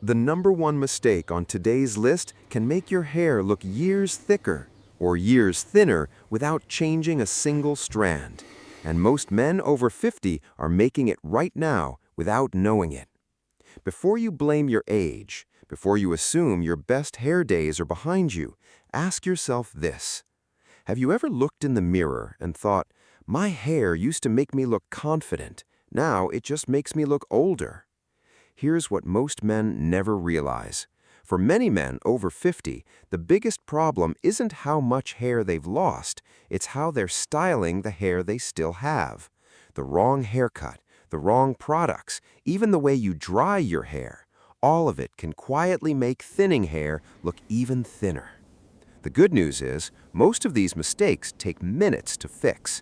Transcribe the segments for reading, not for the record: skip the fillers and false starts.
The number one mistake on today's list can make your hair look years thicker or years thinner without changing a single strand. And most men over 50 are making it right now without knowing it. Before you blame your age, before you assume your best hair days are behind you, ask yourself this. Have you ever looked in the mirror and thought, my hair used to make me look confident, now it just makes me look older? Here's what most men never realize. For many men over 50, the biggest problem isn't how much hair they've lost, it's how they're styling the hair they still have. The wrong haircut, the wrong products, even the way you dry your hair, all of it can quietly make thinning hair look even thinner. The good news is, most of these mistakes take minutes to fix.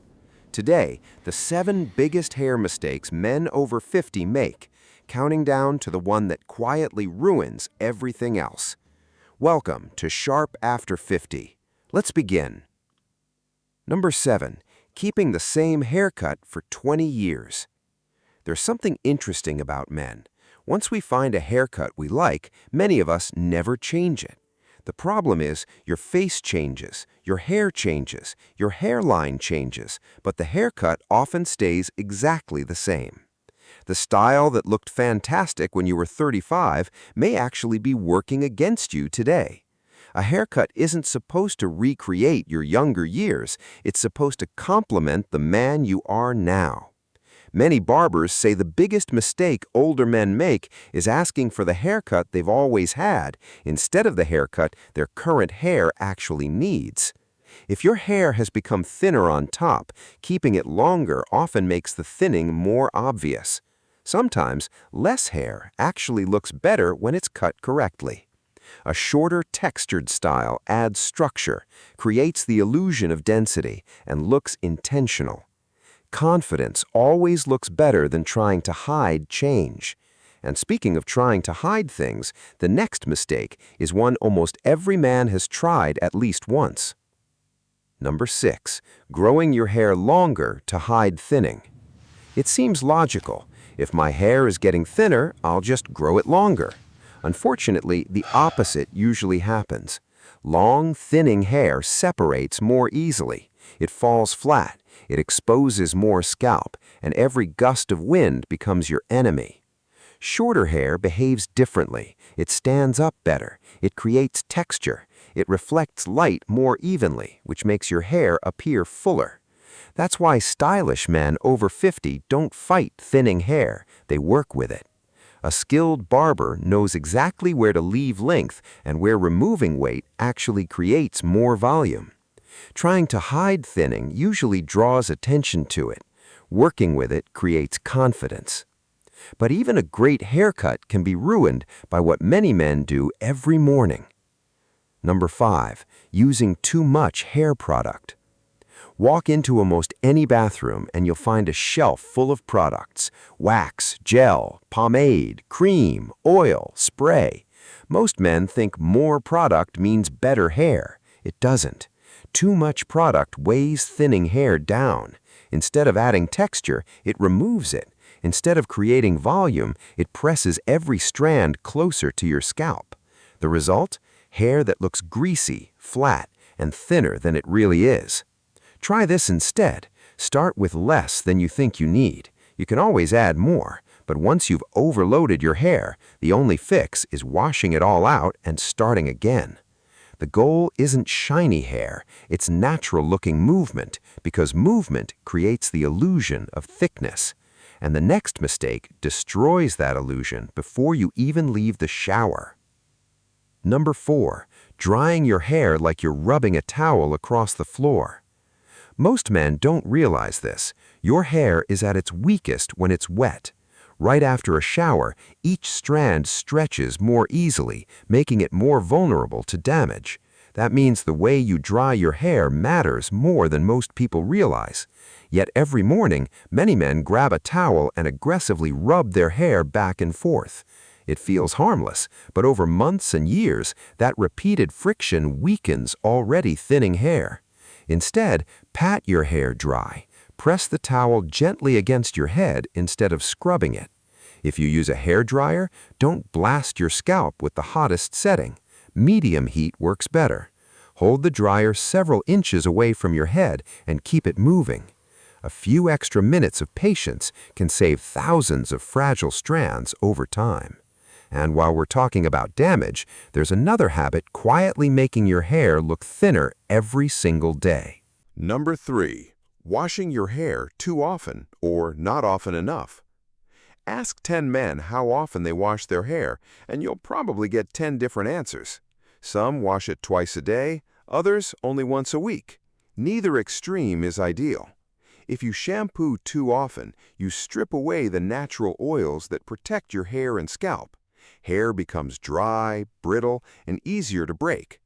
Today, the 7 biggest hair mistakes men over 50 make, counting down to the one that quietly ruins everything else. Welcome to Sharp After 50. Let's begin. Number 7. Keeping the same haircut for 20 years. There's something interesting about men. Once we find a haircut we like, many of us never change it. The problem is, your face changes, your hair changes, your hairline changes, but the haircut often stays exactly the same. The style that looked fantastic when you were 35 may actually be working against you today. A haircut isn't supposed to recreate your younger years, it's supposed to complement the man you are now. Many barbers say the biggest mistake older men make is asking for the haircut they've always had instead of the haircut their current hair actually needs. If your hair has become thinner on top, keeping it longer often makes the thinning more obvious. Sometimes, less hair actually looks better when it's cut correctly. A shorter, textured style adds structure, creates the illusion of density, and looks intentional. Confidence always looks better than trying to hide change. And speaking of trying to hide things, the next mistake is one almost every man has tried at least once. Number 6. Growing your hair longer to hide thinning. It seems logical. If my hair is getting thinner, I'll just grow it longer. Unfortunately, the opposite usually happens. Long, thinning hair separates more easily. It falls flat, it exposes more scalp, and every gust of wind becomes your enemy. Shorter hair behaves differently. It stands up better. It creates texture. It reflects light more evenly, which makes your hair appear fuller. That's why stylish men over 50 don't fight thinning hair, they work with it. A skilled barber knows exactly where to leave length and where removing weight actually creates more volume. Trying to hide thinning usually draws attention to it. Working with it creates confidence. But even a great haircut can be ruined by what many men do every morning. Number 5. Using too much hair product. Walk into almost any bathroom and you'll find a shelf full of products: wax, gel, pomade, cream, oil, spray. Most men think more product means better hair. It doesn't. Too much product weighs thinning hair down. Instead of adding texture, it removes it. Instead of creating volume, it presses every strand closer to your scalp. The result? Hair that looks greasy, flat, and thinner than it really is. Try this instead. Start with less than you think you need. You can always add more, but once you've overloaded your hair, the only fix is washing it all out and starting again. The goal isn't shiny hair, it's natural-looking movement, because movement creates the illusion of thickness. And the next mistake destroys that illusion before you even leave the shower. Number 4. Drying your hair like you're rubbing a towel across the floor. Most men don't realize this. Your hair is at its weakest when it's wet. Right after a shower, each strand stretches more easily, making it more vulnerable to damage. That means the way you dry your hair matters more than most people realize. Yet every morning, many men grab a towel and aggressively rub their hair back and forth. It feels harmless, but over months and years, that repeated friction weakens already thinning hair. Instead, pat your hair dry. Press the towel gently against your head instead of scrubbing it. If you use a hair dryer, don't blast your scalp with the hottest setting. Medium heat works better. Hold the dryer several inches away from your head and keep it moving. A few extra minutes of patience can save thousands of fragile strands over time. And while we're talking about damage, there's another habit quietly making your hair look thinner every single day. Number 3. Washing your hair too often or not often enough. Ask 10 men how often they wash their hair, and you'll probably get 10 different answers. Some wash it twice a day, others only once a week. Neither extreme is ideal. If you shampoo too often, you strip away the natural oils that protect your hair and scalp. Hair becomes dry, brittle, and easier to break.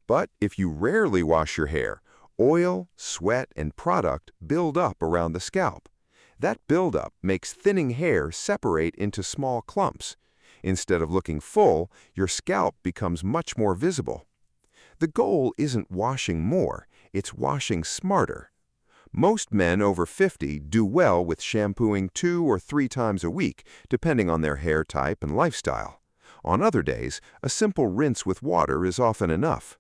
But if you rarely wash your hair, oil, sweat, and product build up around the scalp. That buildup makes thinning hair separate into small clumps. Instead of looking full, your scalp becomes much more visible. The goal isn't washing more, it's washing smarter. Most men over 50 do well with shampooing 2 or 3 times a week, depending on their hair type and lifestyle. On other days, a simple rinse with water is often enough.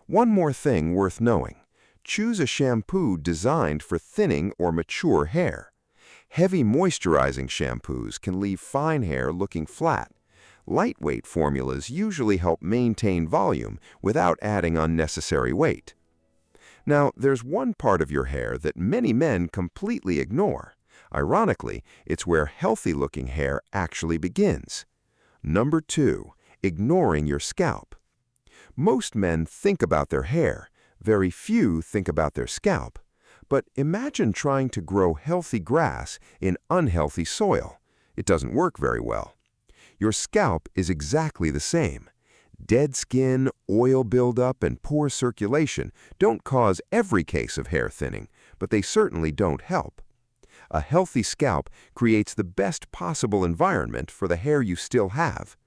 One more thing worth knowing. Choose a shampoo designed for thinning or mature hair. Heavy moisturizing shampoos can leave fine hair looking flat. Lightweight formulas usually help maintain volume without adding unnecessary weight. Now, there's one part of your hair that many men completely ignore. Ironically, it's where healthy-looking hair actually begins. Number 2, ignoring your scalp. Most men think about their hair. Very few think about their scalp. But imagine trying to grow healthy grass in unhealthy soil. It doesn't work very well. Your scalp is exactly the same. Dead skin, oil buildup, and poor circulation don't cause every case of hair thinning, but they certainly don't help. A healthy scalp creates the best possible environment for the hair you still have.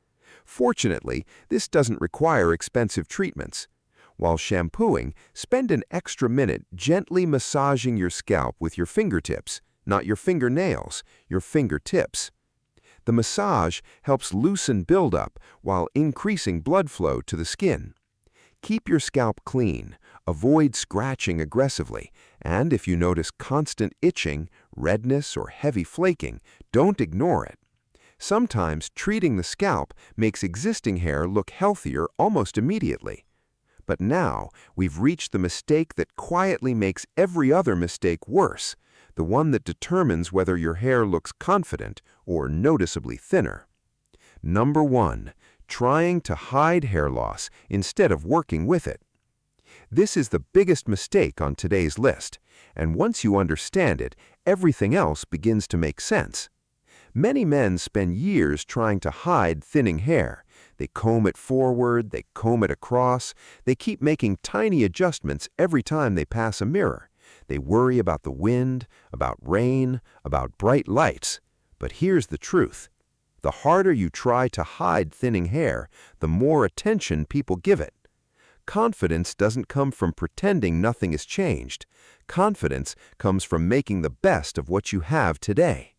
Fortunately, this doesn't require expensive treatments. While shampooing, spend an extra minute gently massaging your scalp with your fingertips, not your fingernails, your fingertips. The massage helps loosen buildup while increasing blood flow to the skin. Keep your scalp clean, avoid scratching aggressively, and if you notice constant itching, redness, or heavy flaking, don't ignore it. Sometimes treating the scalp makes existing hair look healthier almost immediately. But now, we've reached the mistake that quietly makes every other mistake worse, the one that determines whether your hair looks confident or noticeably thinner. Number 1, trying to hide hair loss instead of working with it. This is the biggest mistake on today's list, and once you understand it, everything else begins to make sense. Many men spend years trying to hide thinning hair. They comb it forward, they comb it across, they keep making tiny adjustments every time they pass a mirror. They worry about the wind, about rain, about bright lights. But here's the truth. The harder you try to hide thinning hair, the more attention people give it. Confidence doesn't come from pretending nothing has changed. Confidence comes from making the best of what you have today.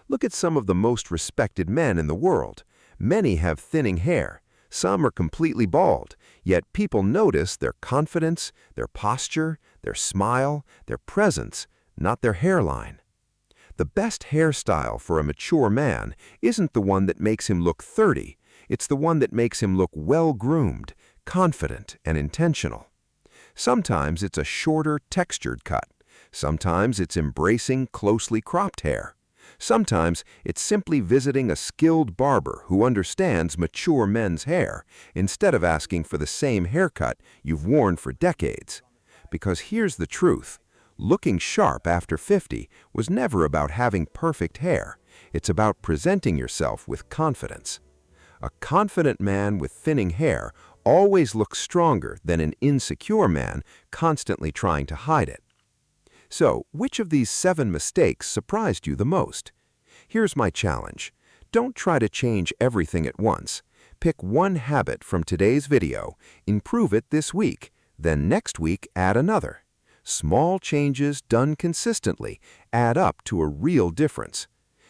Look at some of the most respected men in the world. Many have thinning hair. Some are completely bald, yet people notice their confidence, their posture, their smile, their presence, not their hairline. The best hairstyle for a mature man isn't the one that makes him look 30. It's the one that makes him look well-groomed, confident, and intentional. Sometimes it's a shorter, textured cut. Sometimes it's embracing closely cropped hair. Sometimes it's simply visiting a skilled barber who understands mature men's hair instead of asking for the same haircut you've worn for decades. Because here's the truth. Looking sharp after 50 was never about having perfect hair. It's about presenting yourself with confidence. A confident man with thinning hair always looks stronger than an insecure man constantly trying to hide it. So, which of these 7 mistakes surprised you the most? Here's my challenge. Don't try to change everything at once. Pick one habit from today's video, improve it this week, then next week add another. Small changes done consistently add up to a real difference.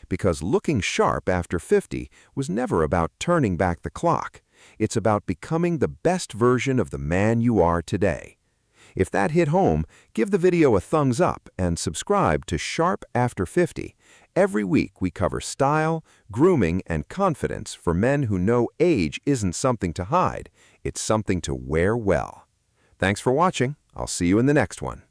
because looking sharp after 50 was never about turning back the clock. It's about becoming the best version of the man you are today. If that hit home, give the video a thumbs up and subscribe to Sharp After 50. Every week we cover style, grooming, and confidence for men who know age isn't something to hide, it's something to wear well. Thanks for watching. I'll see you in the next one.